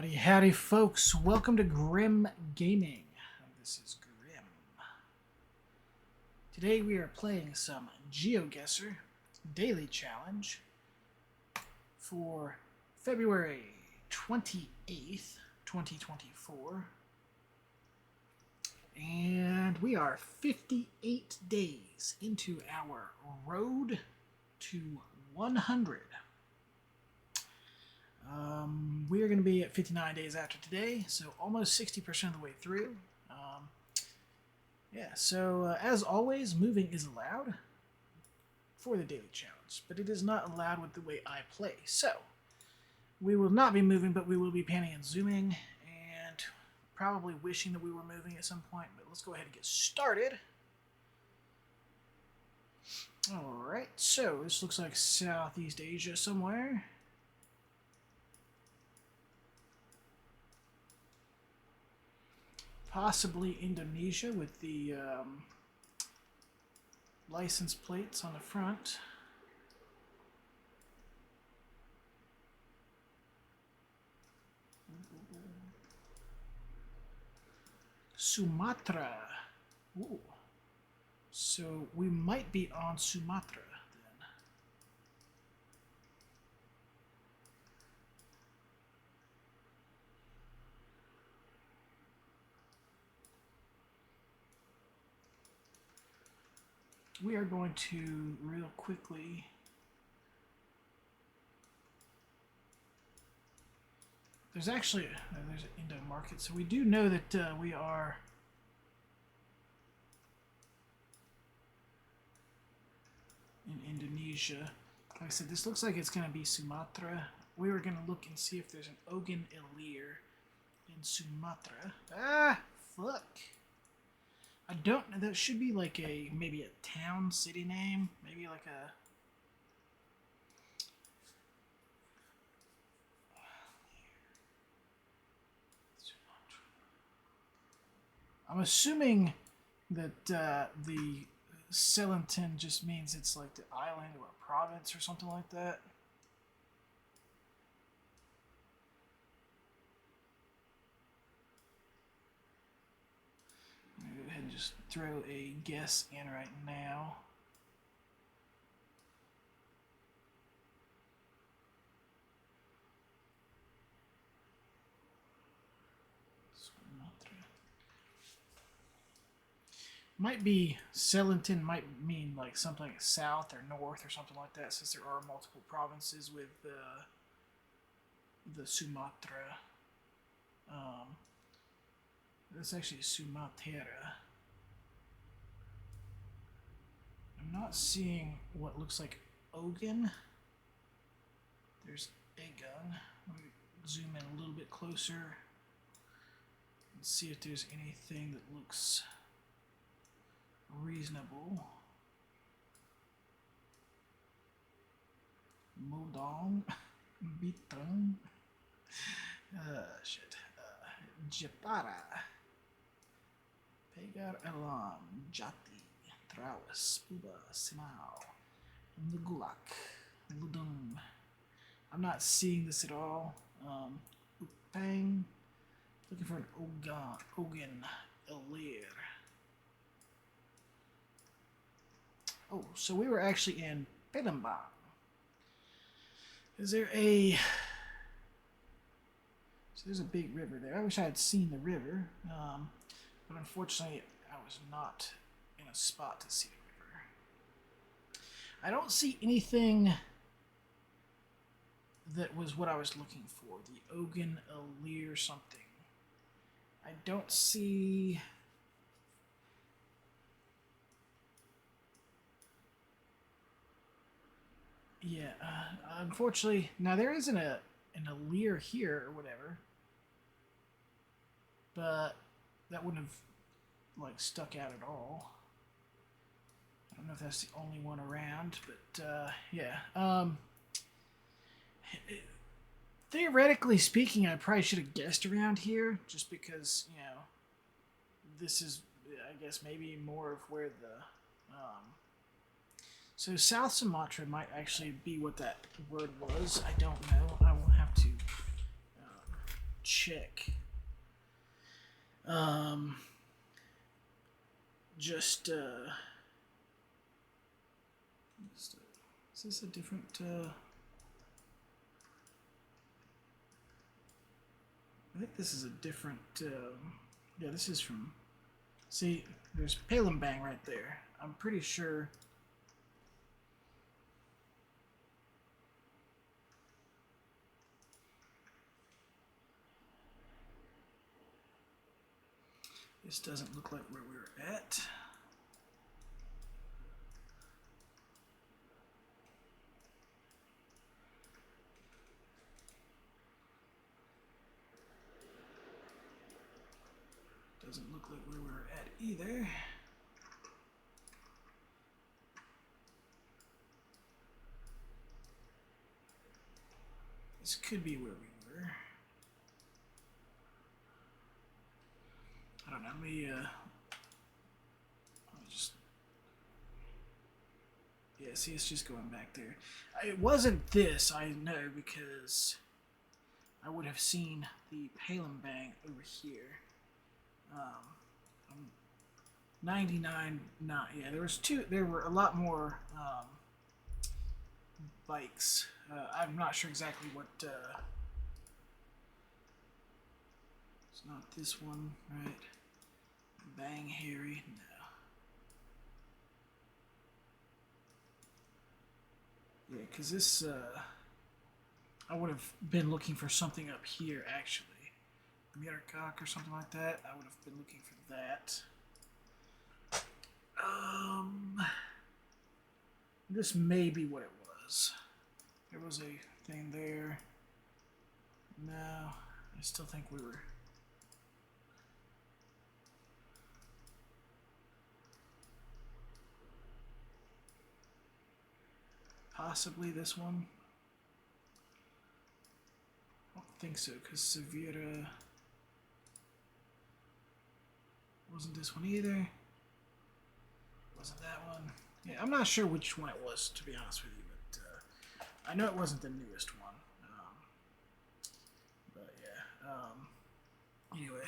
Howdy, howdy, folks. Welcome to Grim Gaming. This is Grim. Today we are playing some GeoGuessr Daily Challenge for February 28th, 2024. And we are 58 days into our road to 100. We are going to be at 59 days after today, so almost 60% of the way through. So as always, moving is allowed for the daily challenge, but it is not allowed with the way I play. So we will not be moving, but we will be panning and zooming, and probably wishing that we were moving at some point, but let's go ahead and get started. Alright, so this looks like Southeast Asia somewhere. Possibly Indonesia with the license plates on the front. Sumatra. Ooh. So we might be on Sumatra then. We are going to real quickly there's an Indo market, so we do know that we are in Indonesia. Like I said, this looks like it's going to be Sumatra. We were going to look and see if there's an Ogun Ilir in Sumatra. Ah, fuck. I don't know. That should be like maybe a town, city name. Maybe like a. I'm assuming that the Selentin just means it's like the island or a province or something like that. Go ahead and just throw a guess in right now. Might be Selentin, might mean like something like south or north or something like that, since there are multiple provinces with the Sumatra. That's actually Sumatra. I'm not seeing what looks like Ogun. There's Agun. Let me zoom in a little bit closer and see if there's anything that looks reasonable. Modong. Bitong. Japara. Pegar Elam. Jati. Trawas. Puba. Simao. Nugulak. Ludum. I'm not seeing this at all. Upang. Looking for an Ogun Ilir. Oh, so we were actually in Palembang. Is there a... So there's a big river there. I wish I had seen the river, but unfortunately I was not in a spot to see the river. I don't see anything that was what I was looking for. The Ogun Ilir something. I don't see... Yeah, unfortunately, now there isn't an Ilir here or whatever, but that wouldn't have like stuck out at all. I don't know if that's the only one around, but yeah. Theoretically speaking, I probably should have guessed around here, just because this is, I guess, maybe more of where the So South Sumatra might actually be what that word was. I don't know. I will have to check. Um, just is this a different? I think this is a different. Yeah, this is from. See, there's Palembang right there. I'm pretty sure. This doesn't look like where we were at. Doesn't look like where we were at either. This could be where we were. I don't know. Let me just. Yeah, see, it's just going back there. It wasn't this, I know, because I would have seen the Palembang over here. I'm 99, not, yeah, there were a lot more bikes. I'm not sure exactly what, it's not this one, right? Bang Harry, no. Yeah, because this, I would have been looking for something up here, actually. Mircock or something like that. I would have been looking for that. This may be what it was. There was a thing there. No, I still think we were. Possibly this one. I don't think so, because Severa wasn't this one either. Wasn't that one. Yeah, I'm not sure which one it was, to be honest with you, but I know it wasn't the newest one. But yeah. Anyway.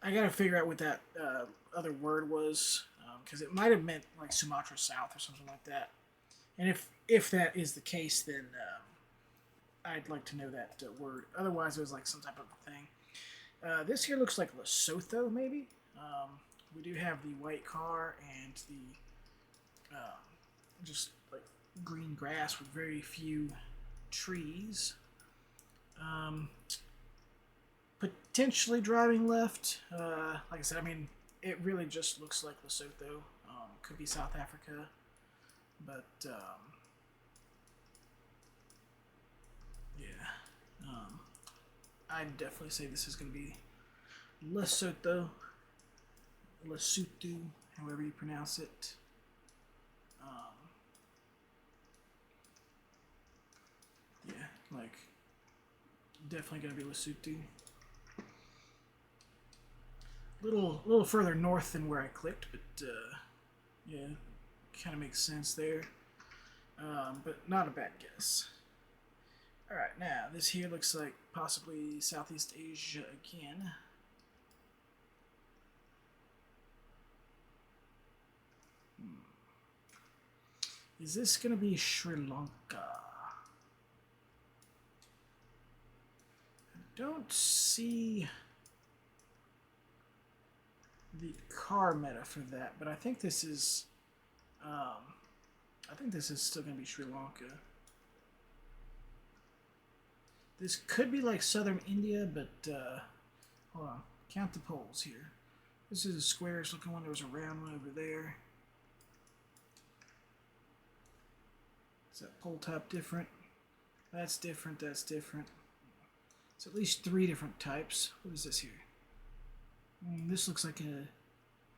I gotta figure out what that other word was, because it might have meant like Sumatra South or something like that. And if that is the case, then I'd like to know that word. Otherwise, it was like some type of thing. This here looks like Lesotho, maybe. We do have the white car and the just like green grass with very few trees. Potentially driving left. Like I said, I mean, it really just looks like Lesotho. Could be South Africa, but yeah. I'd definitely say this is going to be Lesotho, Lesotho, however you pronounce it. Yeah, like definitely going to be Lesotho. Little further north than where I clicked, but yeah, kind of makes sense there. But not a bad guess. Alright, now this here looks like possibly Southeast Asia again. Is this going to be Sri Lanka? I don't see the car meta for that, but I think this is still going to be Sri Lanka. This could be like southern India, but hold on. Count the poles here. This is a squarish looking one. There was a round one over there. Is that pole top different? That's different. That's different. It's at least 3 different types. What is this here? This looks like a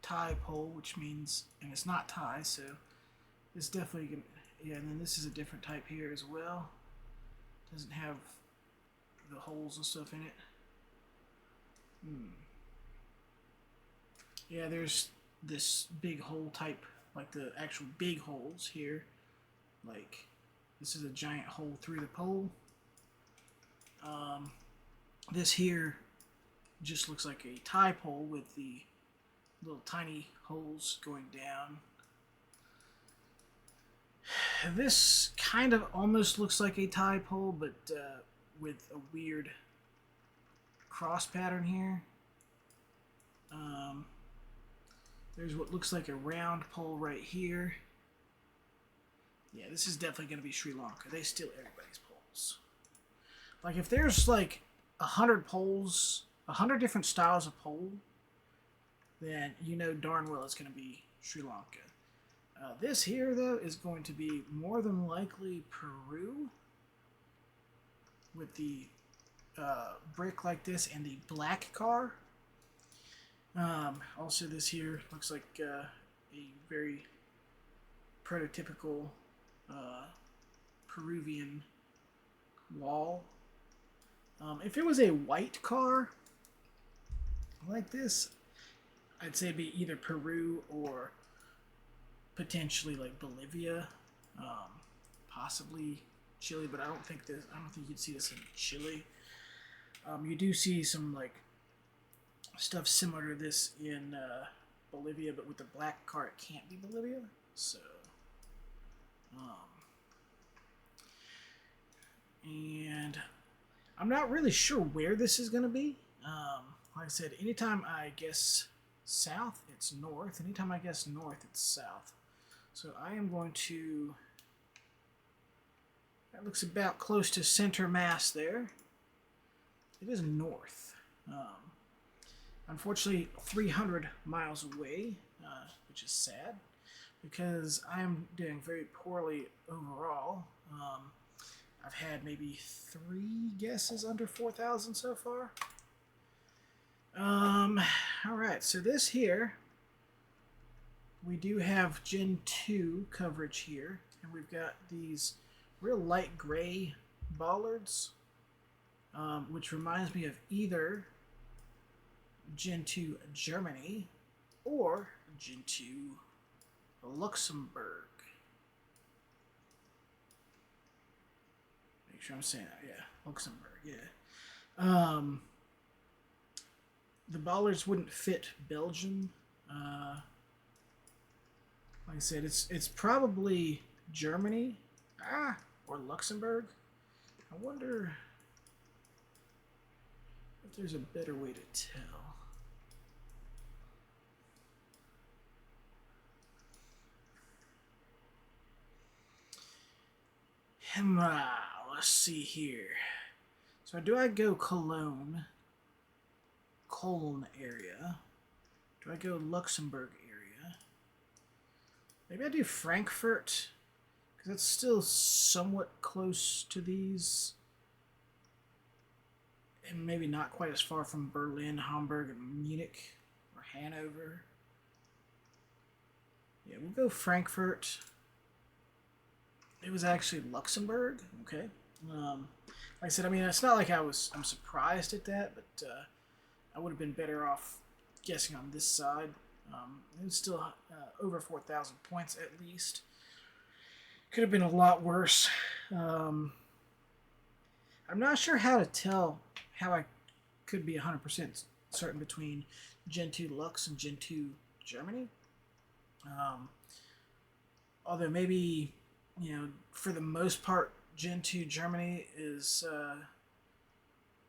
tie pole, which means, and it's not tie, so it's definitely gonna. Yeah, and then this is a different type here as well. Doesn't have the holes and stuff in it. Yeah, there's this big hole type, like the actual big holes here, like This is a giant hole through the pole. This here just looks like a tie pole with the little tiny holes going down. This kind of almost looks like a tie pole, but with a weird cross pattern here. There's what looks like a round pole right here. Yeah, this is definitely going to be Sri Lanka. They steal everybody's poles. Like, if there's like 100 poles, 100 different styles of pole, then you know darn well it's going to be Sri Lanka. This here, though, is going to be more than likely Peru with the brick like this and the black car. Also, this here looks like a very prototypical Peruvian wall. If it was a white car like this, I'd say it'd be either Peru or potentially like Bolivia, possibly Chile, but I don't think you'd see this in Chile. You do see some like stuff similar to this in Bolivia, but with the black car, it can't be Bolivia. So, and I'm not really sure where this is going to be. Like I said, anytime I guess south, it's north. Anytime I guess north, it's south. So I am going to... That looks about close to center mass there. It is north. Unfortunately, 300 miles away, which is sad, because I am doing very poorly overall. I've had maybe 3 guesses under 4,000 so far. Alright, so this here, we do have Gen 2 coverage here, and we've got these real light gray bollards, which reminds me of either Gen 2 Germany or Gen 2 Luxemburg. Make sure I'm saying that. Yeah, Luxemburg, yeah. The bollards wouldn't fit Belgium. Like I said, it's probably Germany or Luxembourg. I wonder if there's a better way to tell. Let's see here. So do I go Cologne area? Do I go Luxembourg area? Maybe I do Frankfurt, because it's still somewhat close to these. And maybe not quite as far from Berlin, Hamburg, and Munich, or Hanover. Yeah, we'll go Frankfurt. It was actually Luxembourg. Okay. Like I said, I mean, it's not like I'm surprised at that, but I would have been better off guessing on this side. It was still over 4,000 points at least. Could have been a lot worse. I'm not sure how to tell how I could be 100% certain between Gen 2 Lux and Gen 2 Germany. Although maybe, for the most part, Gen 2 Germany is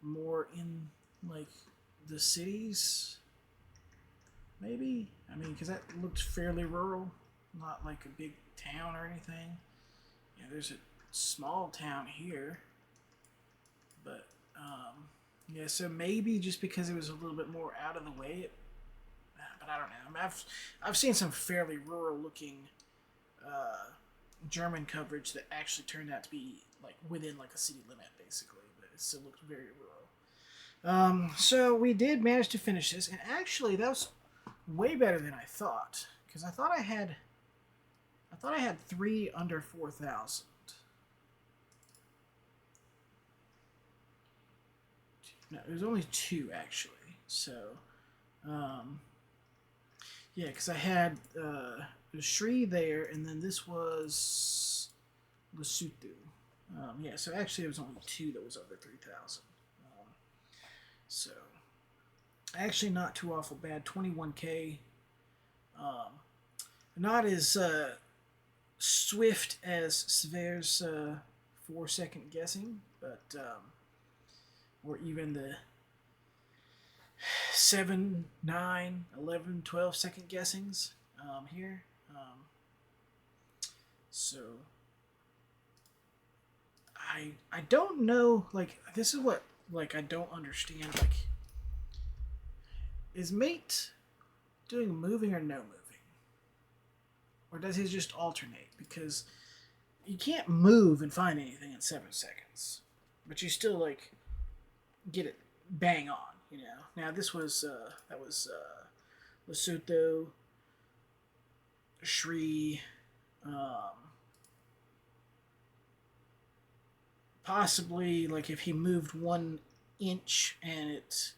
more in, like, the cities, maybe? I mean, because that looked fairly rural, not like a big town or anything. Yeah, there's a small town here, but, yeah, so maybe just because it was a little bit more out of the way, but I don't know. I mean, I've seen some fairly rural-looking German coverage that actually turned out to be like within like a city limit, basically, but it still looked very rural. So we did manage to finish this, and actually that was way better than I thought, because I thought I had 3 under 4,000. No, it was only 2 actually. So, yeah, because I had Sri there, and then this was Lesotho. Yeah, so actually there was only 2 that was over 3,000. So actually not too awful bad. 21K. Um, not as swift as Sever's 4-second guessing, but or even the 7, 9, 11, 12 second guessings here. So I don't know, like, this is what, like, I don't understand, like, is mate doing moving or no moving? Or does he just alternate? Because you can't move and find anything in 7 seconds. But you still, like, get it bang on, you know? Now, this was, that was, Lesotho, Sri, possibly, like, if he moved 1 inch and it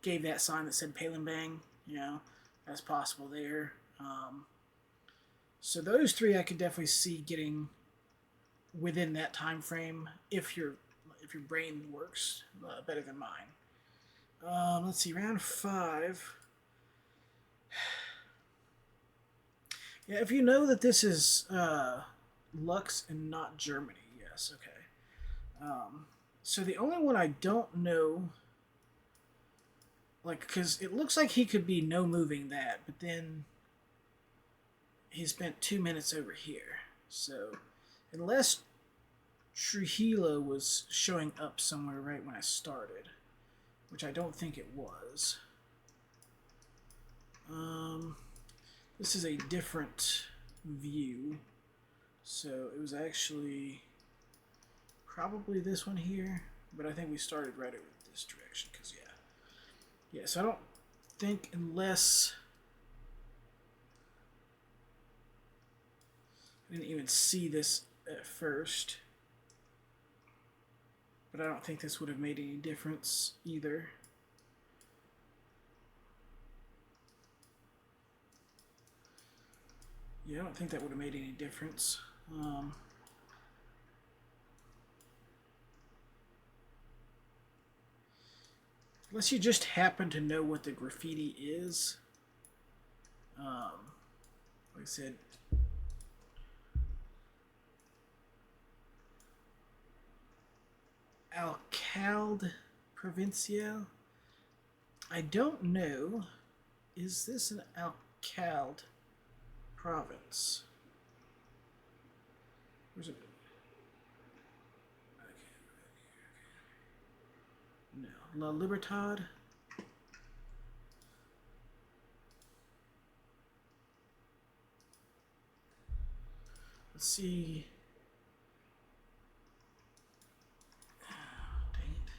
gave that sign that said Palembang, you know, that's possible there. So those 3 I could definitely see getting within that time frame if your brain works better than mine. Let's see, round 5. Yeah, if you know that this is Lux and not Germany, yes, okay. So the only one I don't know, like, because it looks like he could be no moving that, but then he spent 2 minutes over here. So unless Trujillo was showing up somewhere right when I started, which I don't think it was. This is a different view. So it was actually probably this one here, but I think we started right over this direction, because yeah, so I don't think, unless I didn't even see this at first, but I don't think this would have made any difference either. Yeah, I don't think that would have made any difference. Unless you just happen to know what the graffiti is. Like I said, Alcalde Provincial. I don't know. Is this an Alcalde province? Where's it? Okay. No. La Libertad. Let's see. Dang it.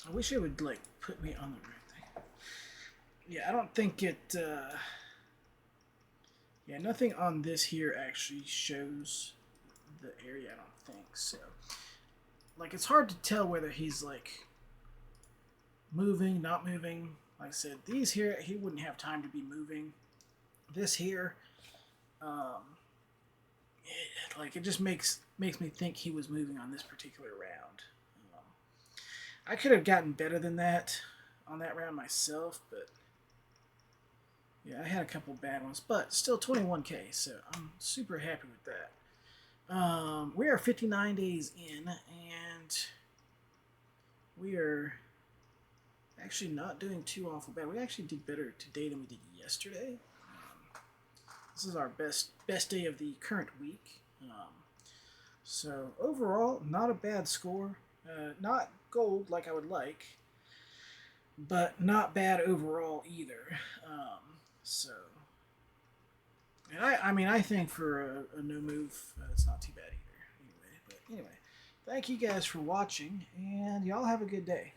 I wish it would, like, put me on the right thing. Yeah, I don't think it, yeah, nothing on this here actually shows the area, I don't think, so. Like, it's hard to tell whether he's, like, moving, not moving. Like I said, these here, he wouldn't have time to be moving. This here, it just makes me think he was moving on this particular round. I could have gotten better than that on that round myself, but yeah, I had a couple bad ones, but still 21K, so I'm super happy with that. We are 59 days in, and we are actually not doing too awful bad. We actually did better today than we did yesterday. This is our best day of the current week. So overall, not a bad score. Not gold like I would like, but not bad overall either. So, and I mean, I think for a no move, it's not too bad either. Anyway, thank you guys for watching, and y'all have a good day.